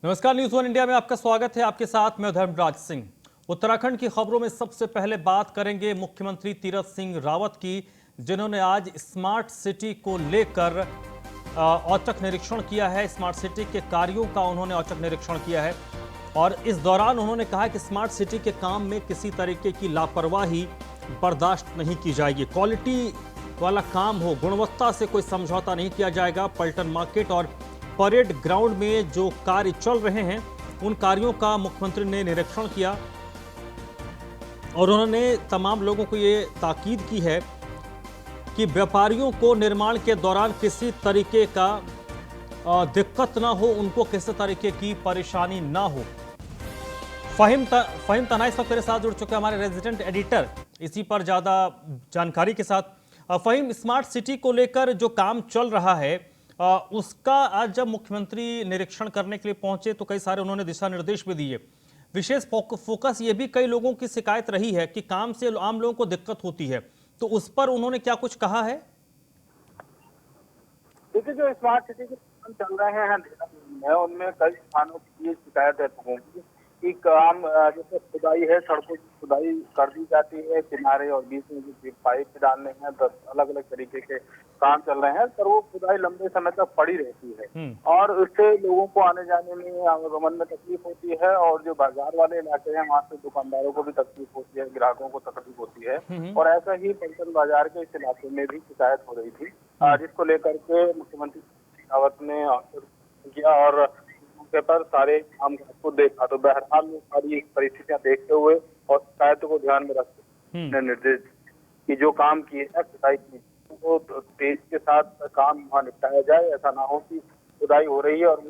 नमस्कार, news one India में आपका स्वागत है। आपके साथ मैं धर्मराज सिंह। उत्तराखंड की खबरों में सबसे पहले बात करेंगे मुख्यमंत्री तीरथ सिंह रावत की, जिन्होंने आज स्मार्ट सिटी को लेकर औचक निरीक्षण किया है। स्मार्ट सिटी के कार्यों का उन्होंने औचक निरीक्षण किया है और इस दौरान उन्होंने कहा कि स्मार्ट सिटी के काम में किसी तरीके की लापरवाही बर्दाश्त नहीं की जाएगी। क्वालिटी वाला काम हो, गुणवत्ता से कोई समझौता नहीं किया जाएगा। पलटन मार्केट और परेड ग्राउंड में जो कार्य चल रहे हैं उन कार्यों का मुख्यमंत्री ने निरीक्षण किया और उन्होंने तमाम लोगों को ये ताकीद की है कि व्यापारियों को निर्माण के दौरान किसी तरीके का दिक्कत ना हो, उनको किसी तरीके की परेशानी ना हो। फहीम तन्हा इस वक्त मेरे साथ जुड़ चुके हैं, हमारे रेजिडेंट एडिटर, इसी पर ज़्यादा जानकारी के साथ। फहीम, स्मार्ट सिटी को लेकर जो काम चल रहा है उसका आज जब मुख्यमंत्री निरीक्षण करने के लिए पहुंचे तो कई सारे उन्होंने दिशा निर्देश भी दिए। विशेष फोकस ये भी कई लोगों की शिकायत रही है कि काम से आम लोगों को दिक्कत होती है, तो उस पर उन्होंने क्या कुछ कहा है? देखिए, जो स्मार्ट सिटी के काम चल रहे हैं उनमें कई स्थानों की ये शिकायत है लोगों की कि काम जैसे खुदाई है, सड़कों की खुदाई कर दी जाती है, किनारे और बीच में जो पाइप डालने हैं, 10 अलग अलग तरीके के काम चल रहे हैं, पर वो खुदाई लंबे समय तक पड़ी रहती है और उससे लोगों को आने जाने में, आवागमन में तकलीफ होती है और जो बाजार वाले इलाके हैं वहाँ से दुकानदारों को भी तकलीफ होती है, ग्राहकों को तकलीफ होती है। और ऐसा ही पलटन बाजार के इस इलाके में भी शिकायत हो रही थी, जिसको लेकर के मुख्यमंत्री रावत ने किया और मौके पर सारे काम को देखा। तो बहरहाल सारी परिस्थितियां देखते हुए और शिकायतों को ध्यान में रखते निर्देश कि जो काम किए हैं खुदाई की वो तेज के साथ काम वहाँ निपटाया जाए। ऐसा ना हो कि खुदाई हो रही है और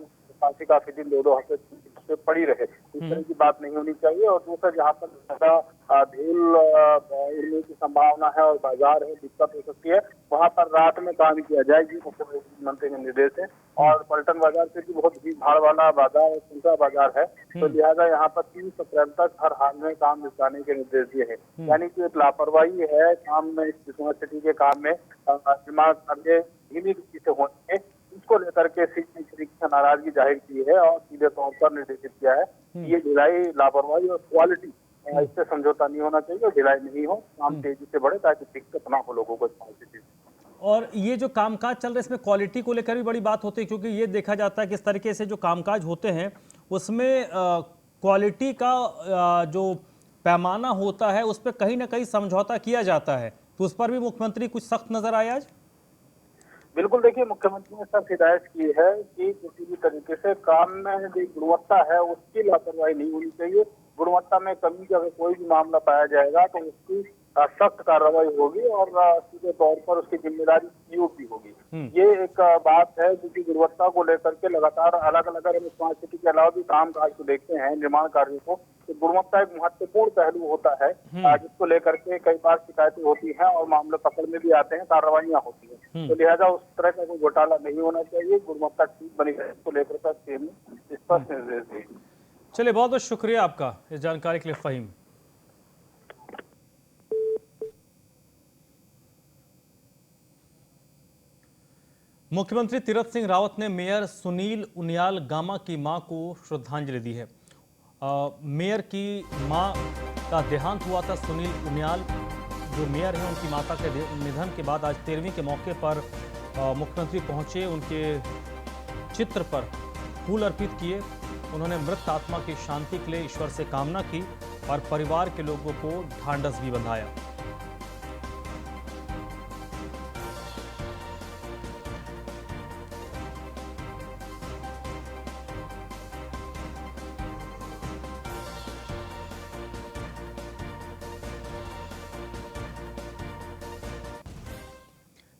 काफी दिन 2-2 हफ्ते पड़ी रहे, इस तरह की बात नहीं होनी चाहिए। और दूसरा, जहाँ पर ज्यादा धूल उड़ने की संभावना है और बाजार है, दिक्कत हो सकती है, वहाँ पर रात में काम किया जाए, जी मुख्यमंत्री के निर्देश है। और पलटन बाजार से भी बहुत भीड़ भाड़ वाला बाजार, छोटा बाजार है, तो लिहाजा यहाँ पर 30 अप्रैल तक हर हाल में काम निपटाने के निर्देश दिए हैं। यानी कि एक लापरवाही है काम में, स्मार्ट सिटी के काम में दिमाग कार्य धीमी गति से होने के, इसको लेकर के सिटी की नाराजगी जाहिर की है और सीधे तौर पर निर्देशित किया है कि ये ढिलाई, लापरवाही और क्वालिटी, इससे समझौता नहीं होना चाहिए, ढिलाई नहीं हो, काम तेजी से बढ़े ताकि दिक्कत ना हो लोगों को स्मार्ट सिटी। और ये जो कामकाज चल रहा है इसमें क्वालिटी को लेकर भी बड़ी बात होती है, क्योंकि ये देखा जाता है कि इस तरीके से जो कामकाज होते हैं उसमें क्वालिटी का जो पैमाना होता है उस पर कहीं ना कहीं समझौता किया जाता है, तो उस पर भी मुख्यमंत्री कुछ सख्त नजर आए आज? बिल्कुल, देखिए, मुख्यमंत्री ने सख्त हिदायत की है कि किसी भी तरीके से काम में जो गुणवत्ता है उसकी लापरवाही नहीं होनी चाहिए। गुणवत्ता में कमी का अगर कोई भी मामला पाया जाएगा तो उसकी सख्त कार्रवाई होगी और सीधे तौर पर उसकी जिम्मेदारी सीईओ की होगी। ये एक बात है, क्योंकि गुणवत्ता को लेकर के लगातार अलग अलग, अगर हम स्मार्ट सिटी के अलावा भी काम काज को देखते हैं, निर्माण कार्यों को, तो गुणवत्ता एक महत्वपूर्ण पहलू होता है, जिसको लेकर के कई बार शिकायतें होती हैं और मामले पकड़ में भी आते हैं, कार्रवाइयां होती हैं। तो लिहाजा उस तरह का कोई घोटाला नहीं होना चाहिए, गुणवत्ता ठीक बनी रहे, इसको लेकर के स्पष्ट निर्देश दिए। चलिए, बहुत बहुत शुक्रिया आपका इस जानकारी के लिए फहीम। मुख्यमंत्री तीरथ सिंह रावत ने मेयर सुनील उनियाल गामा की मां को श्रद्धांजलि दी है। मेयर की मां का देहांत हुआ था। सुनील उनियाल जो मेयर हैं, उनकी माता के निधन के बाद आज 13वीं के मौके पर मुख्यमंत्री पहुंचे, उनके चित्र पर फूल अर्पित किए। उन्होंने मृत आत्मा की शांति के लिए ईश्वर से कामना की और परिवार के लोगों को ढांढस भी बंधाया।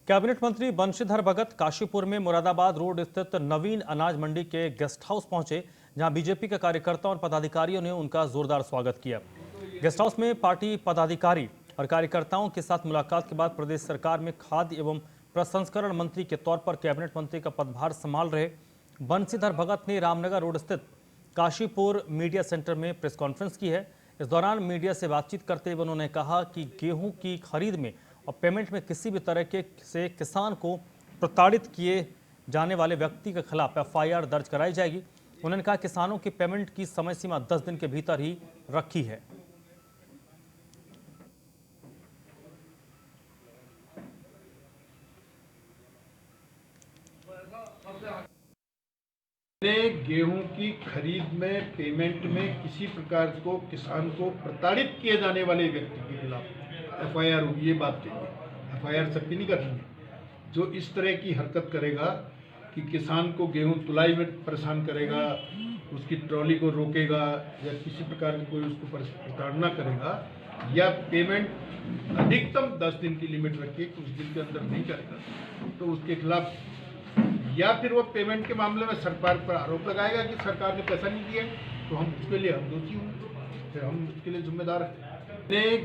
कैबिनेट मंत्री बंशीधर भगत काशीपुर में मुरादाबाद रोड स्थित नवीन अनाज मंडी के गेस्ट हाउस पहुंचे, जहां बीजेपी के कार्यकर्ताओं और पदाधिकारियों ने उनका जोरदार स्वागत किया। गेस्ट हाउस में पार्टी पदाधिकारी और कार्यकर्ताओं के साथ मुलाकात के बाद प्रदेश सरकार में खाद्य एवं प्रसंस्करण मंत्री के तौर पर कैबिनेट मंत्री का पदभार संभाल रहे बंशीधर भगत ने रामनगर रोड स्थित काशीपुर मीडिया सेंटर में प्रेस कॉन्फ्रेंस की है। इस दौरान मीडिया से बातचीत करते हुए उन्होंने कहा कि गेहूं की खरीद में और पेमेंट में किसी भी तरह के से किसान को प्रताड़ित किए जाने वाले व्यक्ति के खिलाफ एफआईआर दर्ज कराई जाएगी। उन्होंने कहा किसानों की पेमेंट की समय सीमा 10 दिन के भीतर ही रखी है। गेहूं की खरीद में पेमेंट में किसी प्रकार को किसान को प्रताड़ित किए जाने वाले व्यक्ति के खिलाफ एफआईआर होगी, ये बात चाहिए। एफआईआर सख्ती नहीं करनी है। जो इस तरह की हरकत करेगा कि किसान को गेहूं तुलाई में परेशान करेगा, उसकी ट्रॉली को रोकेगा या किसी प्रकार की कोई उसको प्रताड़ना करेगा या पेमेंट अधिकतम 10 दिन की लिमिट रखिए कि उस दिन के अंदर नहीं करेगा, तो उसके खिलाफ या फिर वो पेमेंट के मामले में सरकार पर आरोप लगाएगा कि सरकार ने पैसा नहीं दिया, तो हम उसके लिए हम दोषी होंगे, फिर हम उसके लिए जिम्मेदार हैं।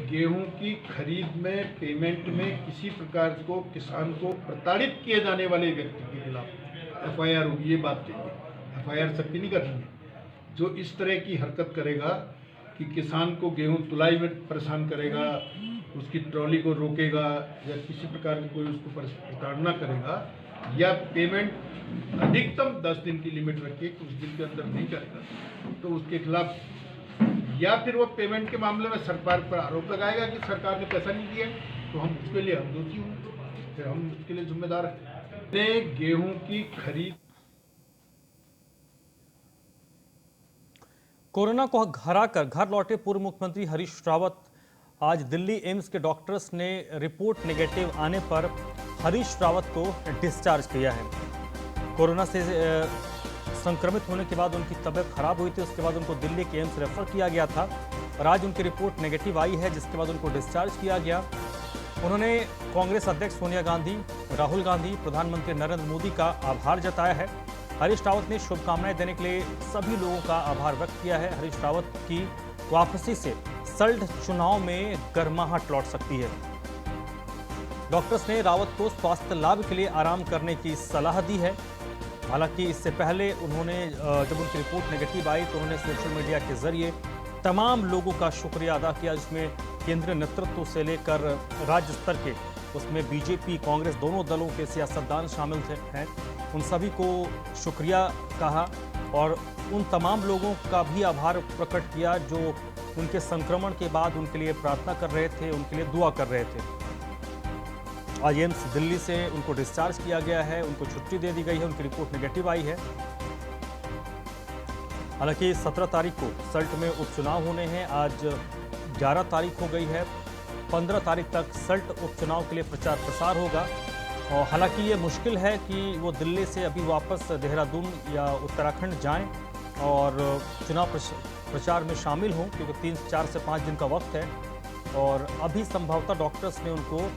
गेहूं की खरीद में पेमेंट में किसी प्रकार को किसान को प्रताड़ित किए जाने वाले व्यक्ति के खिलाफ एफआईआर होगी, ये बात चाहिए। एफआईआर सख्ती नहीं करनी है। जो इस तरह की हरकत करेगा कि किसान को गेहूं तुलाई में परेशान करेगा, उसकी ट्रॉली को रोकेगा या किसी प्रकार की कोई उसको प्रताड़ना करेगा या पेमेंट अधिकतम 10 दिन की लिमिट रखिए कि उस दिन के अंदर नहीं करेगा, तो उसके खिलाफ या फिर वो पेमेंट के मामले में सरकार पर आरोप लगाएगा कि सरकार ने पैसा नहीं दिया, तो हम उसके लिए हम दोषी होंगे, फिर हम उसके लिए जिम्मेदार हैं। गेहूं की खरीद। कोरोना को हराकर घर लौटे पूर्व मुख्यमंत्री हरीश रावत आज दिल्ली एम्स के डॉक्टर्स ने रिपोर्ट नेगेटिव आने पर हरीश रावत को डिस्चार्ज किया है। कोरोना से संक्रमित होने के बाद उनकी तबीयत खराब हुई थी, उसके बाद उनको दिल्ली के एम्स रेफर किया गया था और आज उनकी रिपोर्ट नेगेटिव आई है, जिसके बाद उनको डिस्चार्ज किया गया। उन्होंने कांग्रेस अध्यक्ष सोनिया गांधी, राहुल गांधी, प्रधानमंत्री नरेंद्र मोदी का आभार जताया है। हरीश रावत ने शुभकामनाएं देने के लिए सभी लोगों का आभार व्यक्त किया है। हरीश रावत की वापसी से सल्ट चुनाव में गर्माहट लौट सकती है। डॉक्टर्स ने रावत को स्वास्थ्य लाभ के लिए आराम करने की सलाह दी है। हालांकि इससे पहले उन्होंने जब उनकी रिपोर्ट नेगेटिव आई तो उन्होंने सोशल मीडिया के जरिए तमाम लोगों का शुक्रिया अदा किया, जिसमें केंद्रीय नेतृत्व से लेकर राज्य स्तर के, उसमें बीजेपी कांग्रेस दोनों दलों के सियासतदान शामिल हैं। उन सभी को शुक्रिया कहा और उन तमाम लोगों का भी आभार प्रकट किया जो उनके संक्रमण के बाद उनके लिए प्रार्थना कर रहे थे, उनके लिए दुआ कर रहे थे। आज एम्स दिल्ली से उनको डिस्चार्ज किया गया है, उनको छुट्टी दे दी गई है, उनकी रिपोर्ट नेगेटिव आई है। हालांकि 17 तारीख को सल्ट में उपचुनाव होने हैं, आज 11 तारीख हो गई है। 15 तारीख तक सल्ट उपचुनाव के लिए प्रचार प्रसार होगा और हालांकि ये मुश्किल है कि वो दिल्ली से अभी वापस देहरादून या उत्तराखंड जाएं और चुनाव प्रचार में शामिल हों, क्योंकि 3, 4 से 5 दिन का वक्त है और अभी संभवतः डॉक्टर्स ने उनको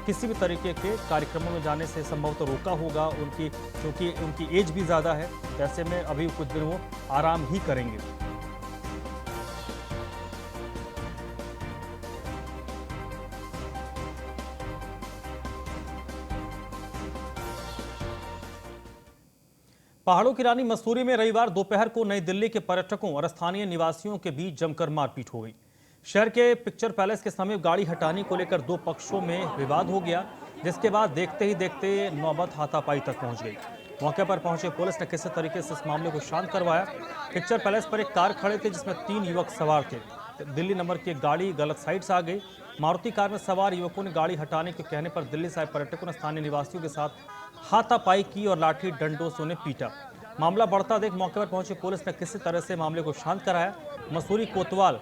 किसी भी तरीके के कार्यक्रमों में जाने से संभवतः रोका होगा, क्योंकि उनकी एज भी ज़्यादा है। ऐसे में अभी कुछ दिन वो आराम ही करेंगे। पहाड़ों की रानी मसूरी में रविवार दोपहर को नई दिल्ली के पर्यटकों और स्थानीय निवासियों के बीच जमकर मारपीट हो गई। शहर के पिक्चर पैलेस के समीप गाड़ी हटाने को लेकर दो पक्षों में विवाद हो गया, जिसके बाद देखते ही देखते नौबत हाथापाई तक पहुंच गई। मौके पर पहुंचे पुलिस ने किसी तरीके से इस मामले को शांत करवाया। पिक्चर पैलेस पर एक कार खड़े थे जिसमें 3 युवक सवार थे। दिल्ली नंबर की गाड़ी गलत साइड से आ गई। मारुति कार में सवार युवकों ने गाड़ी हटाने के कहने पर दिल्ली से आए पर्यटकों ने स्थानीय निवासियों के साथ हाथापाई की और लाठी डंडों से उन्हें पीटा। मामला बढ़ता देख मौके पर पहुंची पुलिस ने किसी तरह से मामले को शांत कराया। मसूरी कोतवाल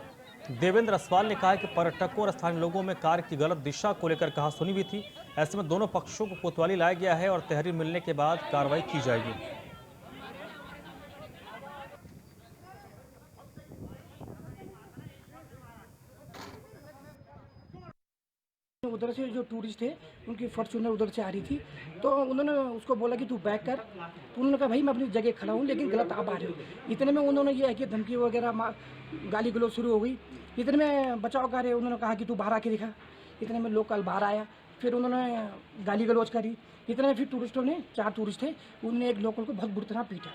देवेंद्र असवाल ने कहा कि पर्यटकों और स्थानीय लोगों में कार की गलत दिशा को लेकर कहा सुनी भी थी। ऐसे में दोनों पक्षों को कोतवाली लाया गया है और तहरीर मिलने के बाद कार्रवाई की जाएगी। उधर से जो टूरिस्ट थे उनकी फॉर्च्यूनर उधर से आ रही थी, तो उन्होंने उसको बोला कि तू बैक कर। तो उन्होंने कहा भाई मैं अपनी जगह खड़ा हूँ लेकिन गलत आप आ रहे हो। इतने में उन्होंने ये है कि धमकी वगैरह गाली गलौज शुरू हो गई। इतने में बचाव कर रहे, उन्होंने कहा कि तू बाहर आके दिखा। इतने में लोकल बाहर आया, फिर उन्होंने गाली गलौज करी। इतने में फिर टूरिस्टों ने 4 टूरिस्ट थे, उन्होंने एक लोकल को बहुत बुरी तरह पीटा।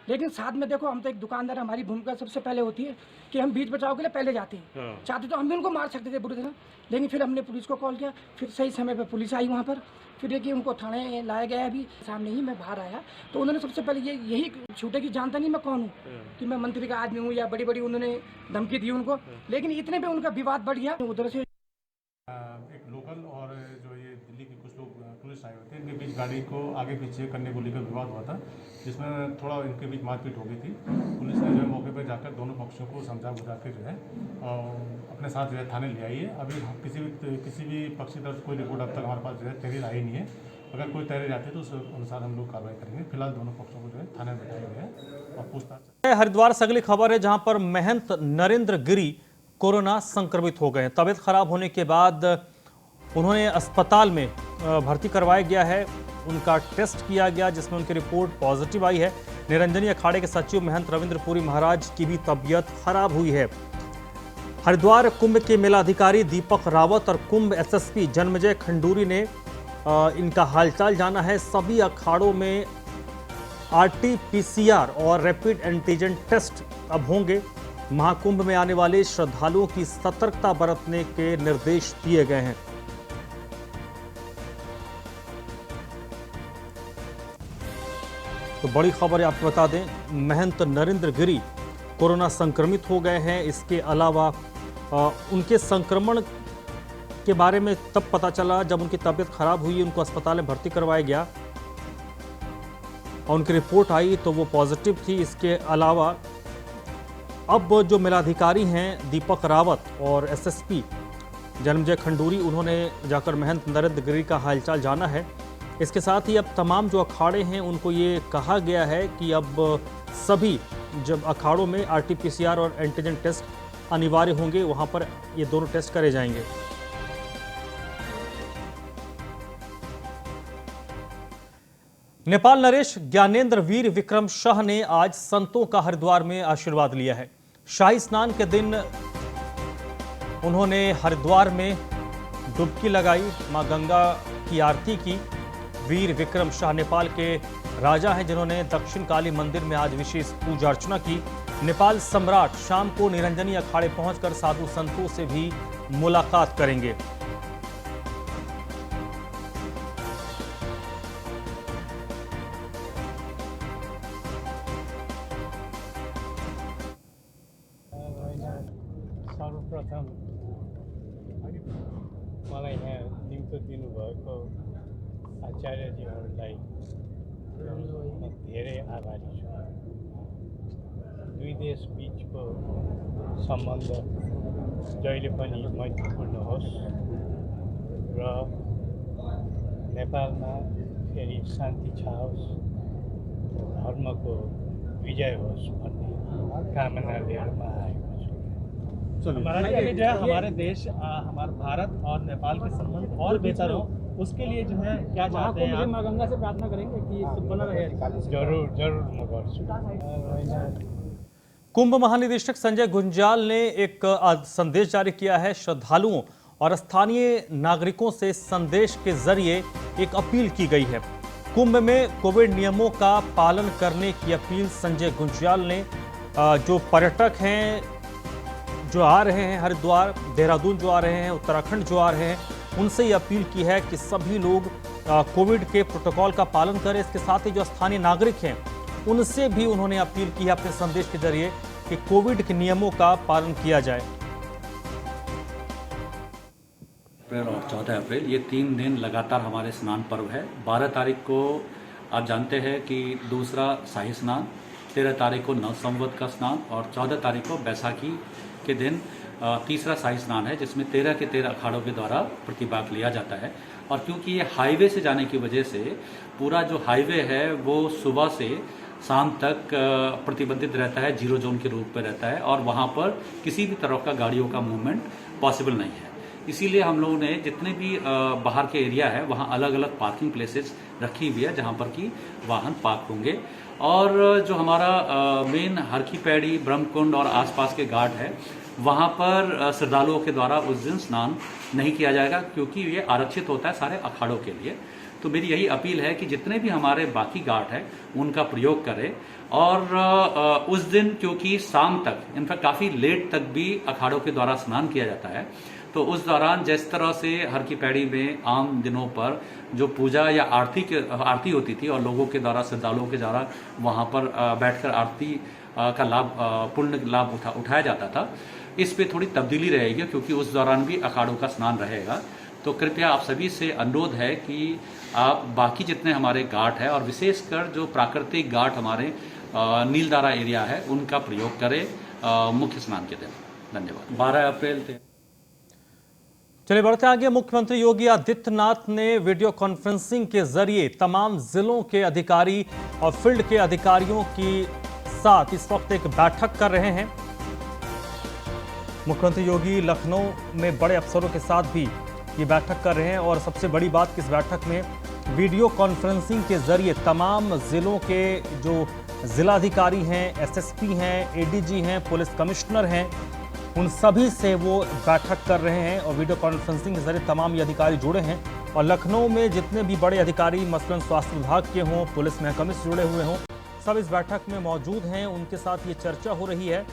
लेकिन साथ में देखो, हम तो एक दुकानदार, हमारी भूमिका सबसे पहले होती है कि हम बीच बचाव के लिए पहले जाते हैं। चाहते तो हम भी उनको मार सकते थे बुरी तरह, लेकिन फिर हमने पुलिस को कॉल किया, फिर सही समय पर पुलिस आई वहाँ पर, फिर देखिए उनको थाने लाया गया। अभी सामने ही मैं बाहर आया तो उन्होंने सबसे पहले यही छूटे कि जानता नहीं मैं कौन हूँ, कि मैं मंत्री का आदमी हूँ या बड़ी बड़ी उन्होंने धमकी दी उनको। लेकिन इतने पे उनका विवाद बढ़ गया। उधर से एक लोकल और जो ये दिल्ली के कुछ लोग टूरिस्ट आए हुए थे, इनके बीच गाड़ी को आगे पीछे करने को लेकर विवाद हुआ था, जिसमें थोड़ा इनके बीच मारपीट हो गई थी। पुलिस ने जो है मौके पर जाकर दोनों पक्षों को समझा बुझा के जो है अपने साथ जो है थाने ले आई है। अभी किसी भी पक्ष की तरफ कोई रिपोर्ट अब तक हमारे पास जो है तहरीर आई नहीं है। अगर कोई तहरीर आती है तो उस अनुसार हम लोग कार्रवाई करेंगे। फिलहाल दोनों पक्षों को जो है थाने में बैठाया गया है और पूछताछ। हरिद्वार से अगली खबर है, जहां पर महंत नरेंद्र गिरी कोरोना संक्रमित हो गए हैं। तबीयत खराब होने के बाद उन्होंने अस्पताल में भर्ती करवाया गया है। उनका टेस्ट किया गया जिसमें उनकी रिपोर्ट पॉजिटिव आई है। निरंजनी अखाड़े के सचिव महंत रविंद्र पुरी महाराज की भी तबीयत खराब हुई है। हरिद्वार कुंभ के मेलाधिकारी दीपक रावत और कुंभ एसएसपी जन्मजय खंडूरी ने इनका हालचाल जाना है। सभी अखाड़ों में RT-PCR और रैपिड एंटीजन टेस्ट अब होंगे। महाकुंभ में आने वाले श्रद्धालुओं की सतर्कता बरतने के निर्देश दिए गए हैं। तो बड़ी खबर है, आपको बता दें, महंत नरेंद्र गिरी कोरोना संक्रमित हो गए हैं। इसके अलावा उनके संक्रमण के बारे में तब पता चला जब उनकी तबीयत खराब हुई, उनको अस्पताल में भर्ती करवाया गया और उनकी रिपोर्ट आई तो वो पॉजिटिव थी। इसके अलावा अब जो मेलाधिकारी हैं दीपक रावत और SSP जन्मजय खंडूरी, उन्होंने जाकर महंत नरेंद्र गिरी का हालचाल जाना है। इसके साथ ही अब तमाम जो अखाड़े हैं उनको ये कहा गया है कि अब सभी जब अखाड़ों में RT-PCR और एंटीजन टेस्ट अनिवार्य होंगे, वहां पर ये दोनों टेस्ट करे जाएंगे। नेपाल नरेश ज्ञानेंद्र वीर विक्रम शाह ने आज संतों का हरिद्वार में आशीर्वाद लिया है। शाही स्नान के दिन उन्होंने हरिद्वार में डुबकी लगाई, मां गंगा की आरती की। वीर विक्रम शाह नेपाल के राजा हैं जिन्होंने दक्षिण काली मंदिर में आज विशेष पूजा अर्चना की। नेपाल सम्राट शाम को निरंजनी अखाड़े पहुंचकर साधु संतों से भी मुलाकात करेंगे। सर्वप्रथम मलाई यहाँ निम्तो दिनुभएको आचार्यजीहरूलाई म धेरै आभारी छु। दुई देश बीचको सम्बन्ध जहिले पनि मैत्रीपूर्ण होस् र नेपालमा फेरि शान्ति छाओस्, धर्मको विजय होस् भन्ने कामना लिएर म आएको छु। हमारे देश हमारे भारत और नेपाल के संबंध और बेहतर हो, उसके लिए जो है क्या चाहते हैं आप? मां गंगा से प्रार्थना करेंगे कि सब बना रहे। जरूर जरूर म गर्छु। कुंभ महानिदेशक संजय गुंजाल ने एक संदेश जारी किया है। श्रद्धालुओं और स्थानीय नागरिकों से संदेश के जरिए एक अपील की गई है। कुंभ में कोविड नियमों का पालन करने की अपील संजय गुंजाल ने जो पर्यटक हैं जो आ रहे हैं हरिद्वार, देहरादून जो आ रहे हैं, उत्तराखंड जो आ रहे हैं, उनसे ये अपील की है कि सभी लोग कोविड के प्रोटोकॉल का पालन करें। इसके साथ ही जो स्थानीय नागरिक हैं उनसे भी उन्होंने अपील की है अपने संदेश के जरिए कि कोविड के नियमों का पालन किया जाए। अप्रैल और 14 अप्रैल ये 3 दिन लगातार हमारे स्नान पर्व है। 12 तारीख को आप जानते हैं कि दूसरा शाही स्नान, 13 तारीख को नव संवत का स्नान और 14 तारीख को बैसाखी के दिन तीसरा शाही स्नान है, जिसमें 13 के 13 अखाड़ों के द्वारा प्रतिभाग लिया जाता है। और क्योंकि ये हाईवे से जाने की वजह से पूरा जो हाईवे है वो सुबह से शाम तक प्रतिबंधित रहता है, जीरो जोन के रूप में रहता है और वहाँ पर किसी भी तरह का गाड़ियों का मूवमेंट पॉसिबल नहीं है। इसीलिए हम लोगों ने जितने भी बाहर के एरिया है वहाँ अलग अलग पार्किंग प्लेसेस रखी हुई है जहाँ पर कि वाहन पार्क होंगे। और जो हमारा मेन हर की पैड़ी, ब्रह्मकुंड और आसपास के घाट है वहाँ पर श्रद्धालुओं के द्वारा उस दिन स्नान नहीं किया जाएगा, क्योंकि ये आरक्षित होता है सारे अखाड़ों के लिए। तो मेरी यही अपील है कि जितने भी हमारे बाकी घाट है उनका प्रयोग करें और उस दिन क्योंकि शाम तक इनफैक्ट काफ़ी लेट तक भी अखाड़ों के द्वारा स्नान किया जाता है, तो उस दौरान जिस तरह से हर की पैड़ी में आम दिनों पर जो पूजा या आरती होती थी और लोगों के द्वारा, श्रद्धालुओं के द्वारा वहाँ पर बैठकर आरती का लाभ, पुण्य लाभ उठाया जाता था, इस पे थोड़ी तब्दीली रहेगी क्योंकि उस दौरान भी अखाड़ों का स्नान रहेगा। तो कृपया आप सभी से अनुरोध है कि आप बाकी जितने हमारे घाट है और विशेषकर जो प्राकृतिक घाट हमारे नीलधारा एरिया है उनका प्रयोग करें मुख्य स्नान के दिन। धन्यवाद। 12 अप्रैल थे। चलिए बढ़ते आगे। मुख्यमंत्री योगी आदित्यनाथ ने वीडियो कॉन्फ्रेंसिंग के जरिए तमाम जिलों के अधिकारी और फील्ड के अधिकारियों के साथ इस वक्त एक बैठक कर रहे हैं। मुख्यमंत्री योगी लखनऊ में बड़े अफसरों के साथ भी ये बैठक कर रहे हैं और सबसे बड़ी बात कि इस बैठक में वीडियो कॉन्फ्रेंसिंग के जरिए तमाम जिलों के जो जिलाधिकारी हैं, एसएसपी हैं, एडीजी हैं, पुलिस कमिश्नर हैं, उन सभी से वो बैठक कर रहे हैं और वीडियो कॉन्फ्रेंसिंग के जरिए तमाम ये अधिकारी जुड़े हैं। और लखनऊ में जितने भी बड़े अधिकारी मसलन स्वास्थ्य विभाग के हों, पुलिस महकमे से जुड़े हुए हों, सब इस बैठक में मौजूद हैं। उनके साथ ये चर्चा हो रही है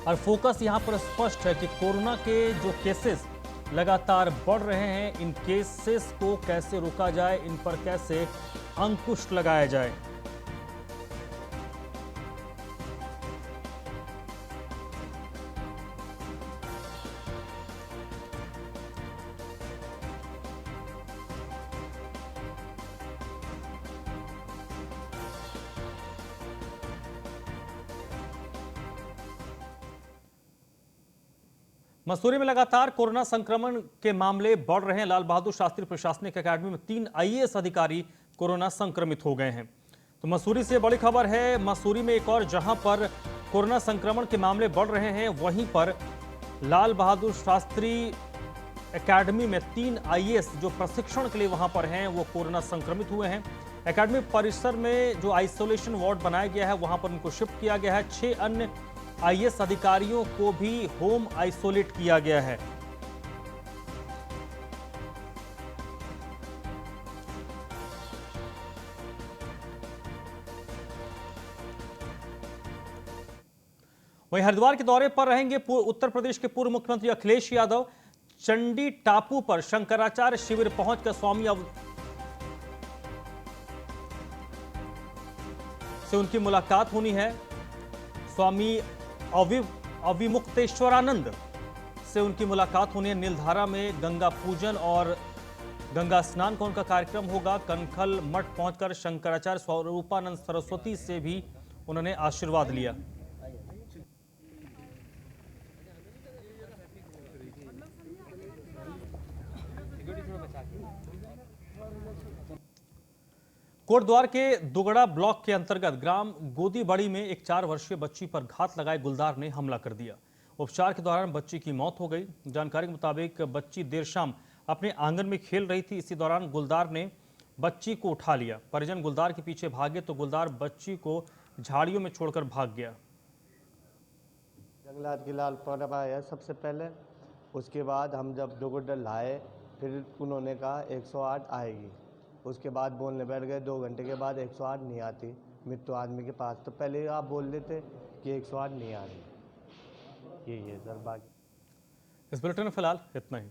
और फोकस यहाँ पर स्पष्ट है कि कोरोना के जो केसेस लगातार बढ़ रहे हैं, इन केसेस को कैसे रोका जाए, इन पर कैसे अंकुश लगाया जाए। मसूरी में लगातार कोरोना संक्रमण के मामले बढ़ रहे हैं। लाल बहादुर शास्त्री प्रशासनिक अकादमी में 3 आईएएस अधिकारी कोरोना संक्रमित हो गए हैं। तो मसूरी से बड़ी खबर है। मसूरी में एक और जहां पर कोरोना संक्रमण के मामले बढ़ रहे हैं, वहीं पर लाल बहादुर शास्त्री अकादमी में 3 आईएएस जो प्रशिक्षण के लिए वहां पर हैं, वो कोरोना संक्रमित हुए हैं। अकादमी परिसर में जो आइसोलेशन वार्ड बनाया गया है, वहां पर उनको शिफ्ट किया गया है। 6 अन्य आईएएस अधिकारियों को भी होम आइसोलेट किया गया है। वहीं हरिद्वार के दौरे पर रहेंगे उत्तर प्रदेश के पूर्व मुख्यमंत्री अखिलेश यादव। चंडी टापू पर शंकराचार्य शिविर पहुंचकर स्वामी से उनकी मुलाकात होनी है। स्वामी अविमुक्तेश्वरानंद से उनकी मुलाकात होनी है। नीलधारा में गंगा पूजन और गंगा स्नान का उनका कार्यक्रम होगा। कनखल मठ पहुंचकर शंकराचार्य स्वरूपानंद सरस्वती से भी उन्होंने आशीर्वाद लिया। कोटद्वार के दुगड़ा ब्लॉक के अंतर्गत ग्राम गोदीबड़ी में एक 4 वर्षीय बच्ची पर घात लगाए गुलदार ने हमला कर दिया। उपचार के दौरान बच्ची की मौत हो गई। जानकारी के मुताबिक बच्ची देर शाम अपने आंगन में खेल रही थी। इसी दौरान गुलदार ने बच्ची को उठा लिया। परिजन गुलदार के पीछे भागे तो गुलदार बच्ची को झाड़ियों में छोड़कर भाग गया। जंगलात की लाल परब आया सबसे पहले, उसके बाद हम जब दुगड़ा लाए, फिर उन्होंने कहा 108 आएगी। उसके बाद बोलने बैठ गए। 2 घंटे के बाद 108 नहीं आती मृत्यु आदमी के पास। तो पहले आप बोल लेते कि 108 नहीं आ रही। यही है सर। बाकी इस बुलेटिन में फिलहाल इतना ही।